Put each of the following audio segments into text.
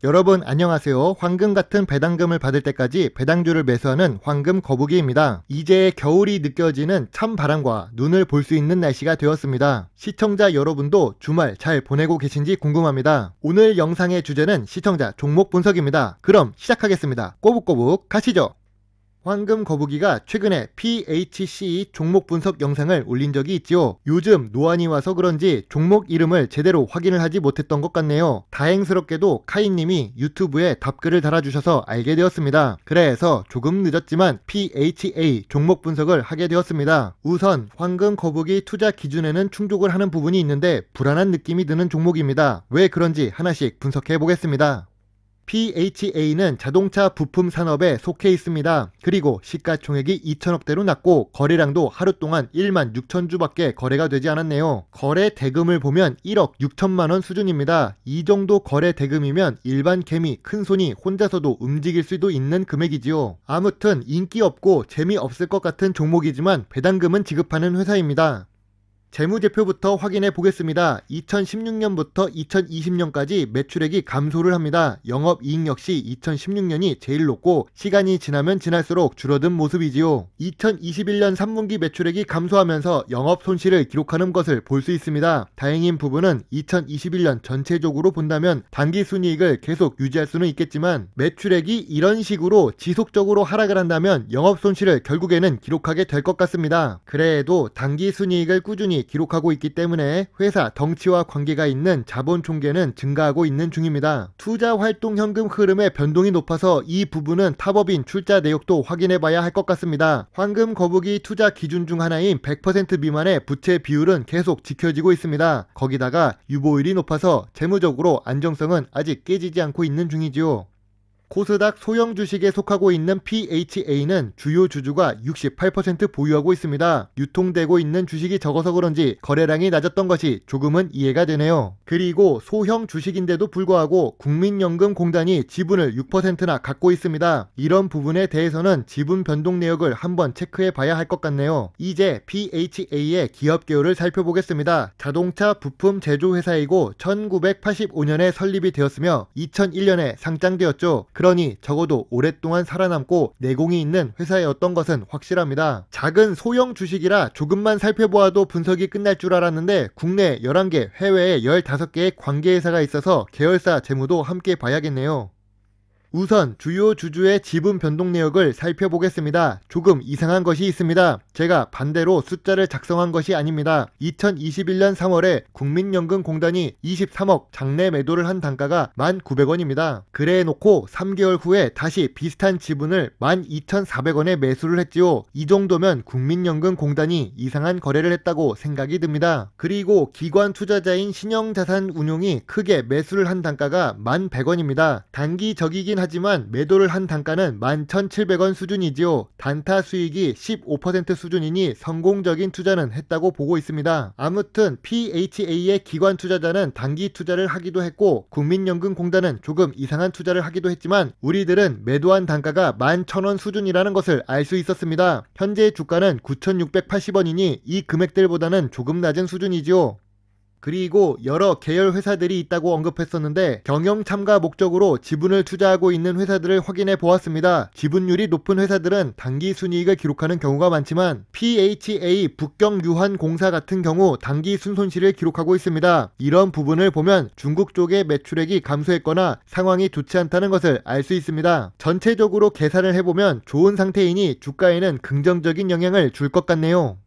여러분 안녕하세요. 황금 같은 배당금을 받을 때까지 배당주를 매수하는 황금 거북이입니다. 이제 겨울이 느껴지는 찬바람과 눈을 볼 수 있는 날씨가 되었습니다. 시청자 여러분도 주말 잘 보내고 계신지 궁금합니다. 오늘 영상의 주제는 시청자 종목 분석입니다. 그럼 시작하겠습니다. 꼬북꼬북 가시죠. 황금 거북이가 최근에 PHC 종목 분석 영상을 올린 적이 있지요. 요즘 노안이 와서 그런지 종목 이름을 제대로 확인을 하지 못했던 것 같네요. 다행스럽게도 카이님이 유튜브에 답글을 달아주셔서 알게 되었습니다. 그래서 조금 늦었지만 PHA 종목 분석을 하게 되었습니다. 우선 황금 거북이 투자 기준에는 충족을 하는 부분이 있는데 불안한 느낌이 드는 종목입니다. 왜 그런지 하나씩 분석해 보겠습니다. PHA는 자동차 부품 산업에 속해 있습니다. 그리고 시가총액이 2천억대로 났고 거래량도 하루 동안 1만 6천 주밖에 거래가 되지 않았네요. 거래 대금을 보면 1억 6천만원 수준입니다. 이 정도 거래 대금이면 일반 개미 큰손이 혼자서도 움직일 수도 있는 금액이지요. 아무튼 인기 없고 재미없을 것 같은 종목이지만 배당금은 지급하는 회사입니다. 재무제표부터 확인해 보겠습니다. 2016년부터 2020년까지 매출액이 감소를 합니다. 영업이익 역시 2016년이 제일 높고 시간이 지나면 지날수록 줄어든 모습이지요. 2021년 3분기 매출액이 감소하면서 영업 손실을 기록하는 것을 볼 수 있습니다. 다행인 부분은 2021년 전체적으로 본다면 당기순이익을 계속 유지할 수는 있겠지만 매출액이 이런 식으로 지속적으로 하락을 한다면 영업 손실을 결국에는 기록하게 될 것 같습니다. 그래도 당기순이익을 꾸준히 기록하고 있기 때문에 회사 덩치와 관계가 있는 자본 총계는 증가하고 있는 중입니다. 투자 활동 현금 흐름의 변동이 높아서 이 부분은 타법인 출자 내역도 확인해 봐야 할 것 같습니다. 황금 거북이 투자 기준 중 하나인 100% 미만의 부채 비율은 계속 지켜지고 있습니다. 거기다가 유보율이 높아서 재무적으로 안정성은 아직 깨지지 않고 있는 중이지요. 코스닥 소형 주식에 속하고 있는 PHA는 주요 주주가 68% 보유하고 있습니다. 유통되고 있는 주식이 적어서 그런지 거래량이 낮았던 것이 조금은 이해가 되네요. 그리고 소형 주식인데도 불구하고 국민연금공단이 지분을 6%나 갖고 있습니다. 이런 부분에 대해서는 지분 변동 내역을 한번 체크해 봐야 할 것 같네요. 이제 PHA의 기업 개요를 살펴보겠습니다. 자동차 부품 제조회사이고 1985년에 설립이 되었으며 2001년에 상장되었죠. 그러니 적어도 오랫동안 살아남고 내공이 있는 회사였던 것은 확실합니다. 작은 소형 주식이라 조금만 살펴보아도 분석이 끝날 줄 알았는데 국내 11개, 해외에 15개의 관계회사가 있어서 계열사 재무도 함께 봐야겠네요. 우선 주요 주주의 지분 변동 내역을 살펴보겠습니다. 조금 이상한 것이 있습니다. 제가 반대로 숫자를 작성한 것이 아닙니다. 2021년 3월에 국민연금공단이 23억 장내 매도를 한 단가가 1,900원입니다. 그래 놓고 3개월 후에 다시 비슷한 지분을 12,400원에 매수를 했지요. 이 정도면 국민연금공단이 이상한 거래를 했다고 생각이 듭니다. 그리고 기관 투자자인 신영자산운용이 크게 매수를 한 단가가 1,100원입니다. 단기적이긴 하지만 매도를 한 단가는 11,700원 수준이지요. 단타 수익이 15% 수준이니 성공적인 투자는 했다고 보고 있습니다. 아무튼 PHA의 기관 투자자는 단기 투자를 하기도 했고 국민연금공단은 조금 이상한 투자를 하기도 했지만 우리들은 매도한 단가가 11,000원 수준이라는 것을 알 수 있었습니다. 현재 주가는 9,680원이니 이 금액들보다는 조금 낮은 수준이지요. 그리고 여러 계열 회사들이 있다고 언급했었는데 경영 참가 목적으로 지분을 투자하고 있는 회사들을 확인해 보았습니다. 지분율이 높은 회사들은 단기 순이익을 기록하는 경우가 많지만 PHA 북경유한공사 같은 경우 단기 순손실을 기록하고 있습니다. 이런 부분을 보면 중국 쪽의 매출액이 감소했거나 상황이 좋지 않다는 것을 알 수 있습니다. 전체적으로 계산을 해보면 좋은 상태이니 주가에는 긍정적인 영향을 줄 것 같네요.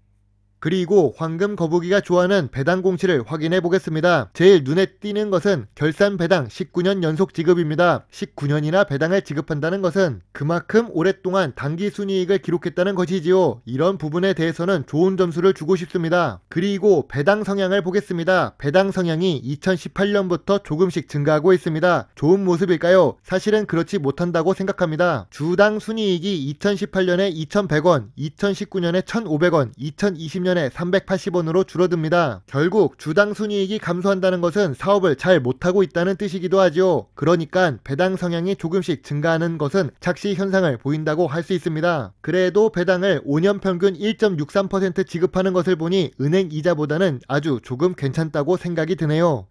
그리고 황금 거북이가 좋아하는 배당 공시를 확인해 보겠습니다. 제일 눈에 띄는 것은 결산 배당 19년 연속 지급입니다. 19년이나 배당을 지급한다는 것은 그만큼 오랫동안 단기 순이익을 기록했다는 것이지요. 이런 부분에 대해서는 좋은 점수를 주고 싶습니다. 그리고 배당 성향을 보겠습니다. 배당 성향이 2018년부터 조금씩 증가하고 있습니다. 좋은 모습일까요? 사실은 그렇지 못한다고 생각합니다. 주당 순이익이 2018년에 2,100원, 2019년에 1,500원, 2020년에 380원으로 줄어듭니다. 결국 주당 순이익이 감소한다는 것은 사업을 잘 못하고 있다는 뜻이기도 하죠. 그러니까 배당 성향이 조금씩 증가하는 것은 착시 현상을 보인다고 할 수 있습니다. 그래도 배당을 5년 평균 1.63% 지급하는 것을 보니 은행 이자보다는 아주 조금 괜찮다고 생각이 드네요.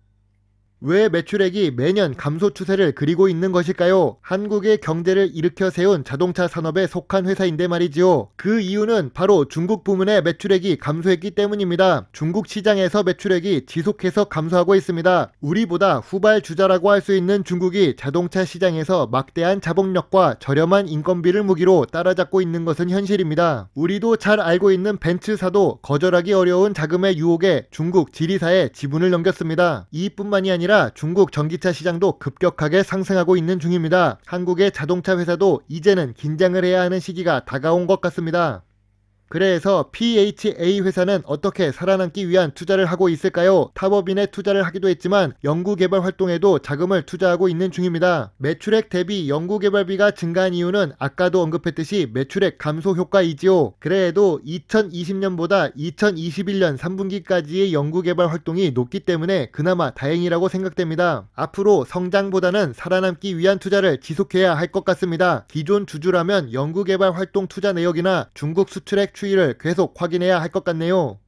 왜 매출액이 매년 감소 추세를 그리고 있는 것일까요? 한국의 경제를 일으켜 세운 자동차 산업에 속한 회사인데 말이지요. 그 이유는 바로 중국 부문의 매출액이 감소했기 때문입니다. 중국 시장에서 매출액이 지속해서 감소하고 있습니다. 우리보다 후발주자라고 할 수 있는 중국이 자동차 시장에서 막대한 자본력과 저렴한 인건비를 무기로 따라잡고 있는 것은 현실입니다. 우리도 잘 알고 있는 벤츠사도 거절하기 어려운 자금의 유혹에 중국 지리사에 지분을 넘겼습니다. 이뿐만이 아니라 중국 전기차 시장도 급격하게 상승하고 있는 중입니다. 한국의 자동차 회사도 이제는 긴장을 해야 하는 시기가 다가온 것 같습니다. 그래서 PHA 회사는 어떻게 살아남기 위한 투자를 하고 있을까요? 탑업인에 투자를 하기도 했지만 연구개발 활동에도 자금을 투자하고 있는 중입니다. 매출액 대비 연구개발비가 증가한 이유는 아까도 언급했듯이 매출액 감소 효과이지요. 그래도 2020년보다 2021년 3분기까지의 연구개발 활동이 높기 때문에 그나마 다행이라고 생각됩니다. 앞으로 성장보다는 살아남기 위한 투자를 지속해야 할 것 같습니다. 기존 주주라면 연구개발 활동 투자 내역이나 중국 수출액 추이를 계속 확인해야 할 것 같네요.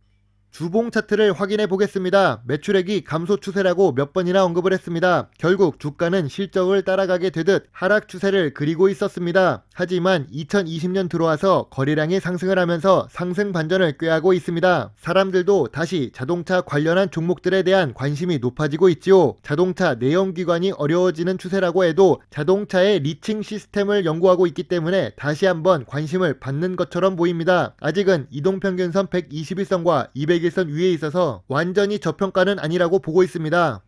주봉 차트를 확인해 보겠습니다. 매출액이 감소 추세라고 몇 번이나 언급을 했습니다. 결국 주가는 실적을 따라가게 되듯 하락 추세를 그리고 있었습니다. 하지만 2020년 들어와서 거래량이 상승을 하면서 상승 반전을 꾀하고 있습니다. 사람들도 다시 자동차 관련한 종목들에 대한 관심이 높아지고 있지요. 자동차 내연기관이 어려워지는 추세라고 해도 자동차의 리칭 시스템을 연구하고 있기 때문에 다시 한번 관심을 받는 것처럼 보입니다. 아직은 이동평균선 121선과 200일선 위에 있어서 완전히 저평가는 아니라고 보고 있습니다.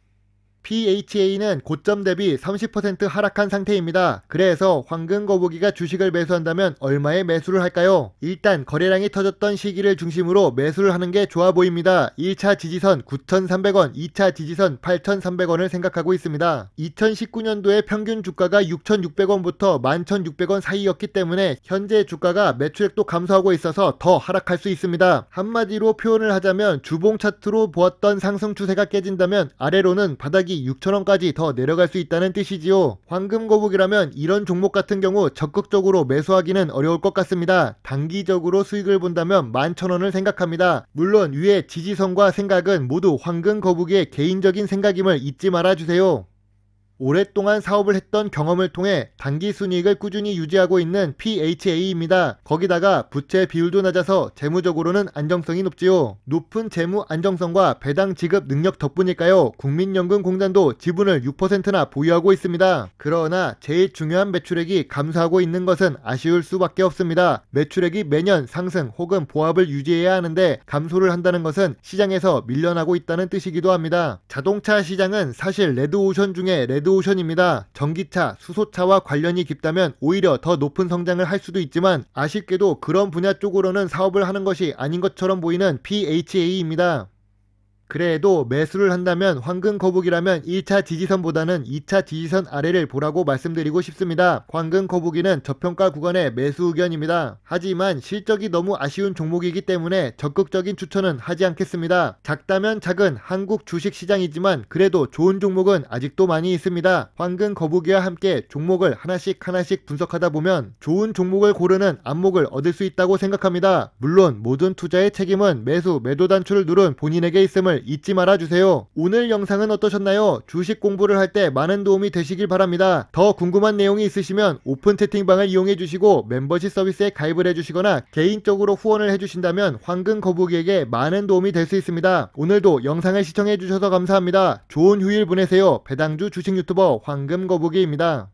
PHA는 고점 대비 30% 하락한 상태입니다. 그래서 황금 거북이가 주식을 매수한다면 얼마에 매수를 할까요? 일단 거래량이 터졌던 시기를 중심으로 매수를 하는 게 좋아 보입니다. 1차 지지선 9,300원, 2차 지지선 8,300원을 생각하고 있습니다. 2019년도에 평균 주가가 6,600원부터 11,600원 사이였기 때문에 현재 주가가 매출액도 감소하고 있어서 더 하락할 수 있습니다. 한마디로 표현을 하자면 주봉 차트로 보았던 상승 추세가 깨진다면 아래로는 바닥이 6,000원까지 더 내려갈 수 있다는 뜻이지요. 황금 거북이라면 이런 종목 같은 경우 적극적으로 매수하기는 어려울 것 같습니다. 단기적으로 수익을 본다면 11,000원을 생각합니다. 물론 위의 지지선과 생각은 모두 황금 거북이의 개인적인 생각임을 잊지 말아주세요. 오랫동안 사업을 했던 경험을 통해 단기 순이익을 꾸준히 유지하고 있는 PHA입니다. 거기다가 부채 비율도 낮아서 재무적으로는 안정성이 높지요. 높은 재무 안정성과 배당 지급 능력 덕분일까요? 국민연금공단도 지분을 6%나 보유하고 있습니다. 그러나 제일 중요한 매출액이 감소하고 있는 것은 아쉬울 수밖에 없습니다. 매출액이 매년 상승 혹은 보합을 유지해야 하는데 감소를 한다는 것은 시장에서 밀려나고 있다는 뜻이기도 합니다. 자동차 시장은 사실 레드오션 중에 레드오션입니다. 전기차, 수소차와 관련이 깊다면 오히려 더 높은 성장을 할 수도 있지만 아쉽게도 그런 분야 쪽으로는 사업을 하는 것이 아닌 것처럼 보이는 PHA입니다. 그래도 매수를 한다면 황금 거북이라면 1차 지지선보다는 2차 지지선 아래를 보라고 말씀드리고 싶습니다. 황금 거북이는 저평가 구간의 매수 의견입니다. 하지만 실적이 너무 아쉬운 종목이기 때문에 적극적인 추천은 하지 않겠습니다. 작다면 작은 한국 주식시장이지만 그래도 좋은 종목은 아직도 많이 있습니다. 황금 거북이와 함께 종목을 하나씩 분석하다 보면 좋은 종목을 고르는 안목을 얻을 수 있다고 생각합니다. 물론 모든 투자의 책임은 매수, 매도 단추를 누른 본인에게 있음을 잊지 말아주세요. 오늘 영상은 어떠셨나요? 주식 공부를 할 때 많은 도움이 되시길 바랍니다. 더 궁금한 내용이 있으시면 오픈 채팅방을 이용해 주시고 멤버십 서비스에 가입을 해주시거나 개인적으로 후원을 해주신다면 황금 거북이에게 많은 도움이 될 수 있습니다. 오늘도 영상을 시청해 주셔서 감사합니다. 좋은 휴일 보내세요. 배당주 주식 유튜버 황금 거북이입니다.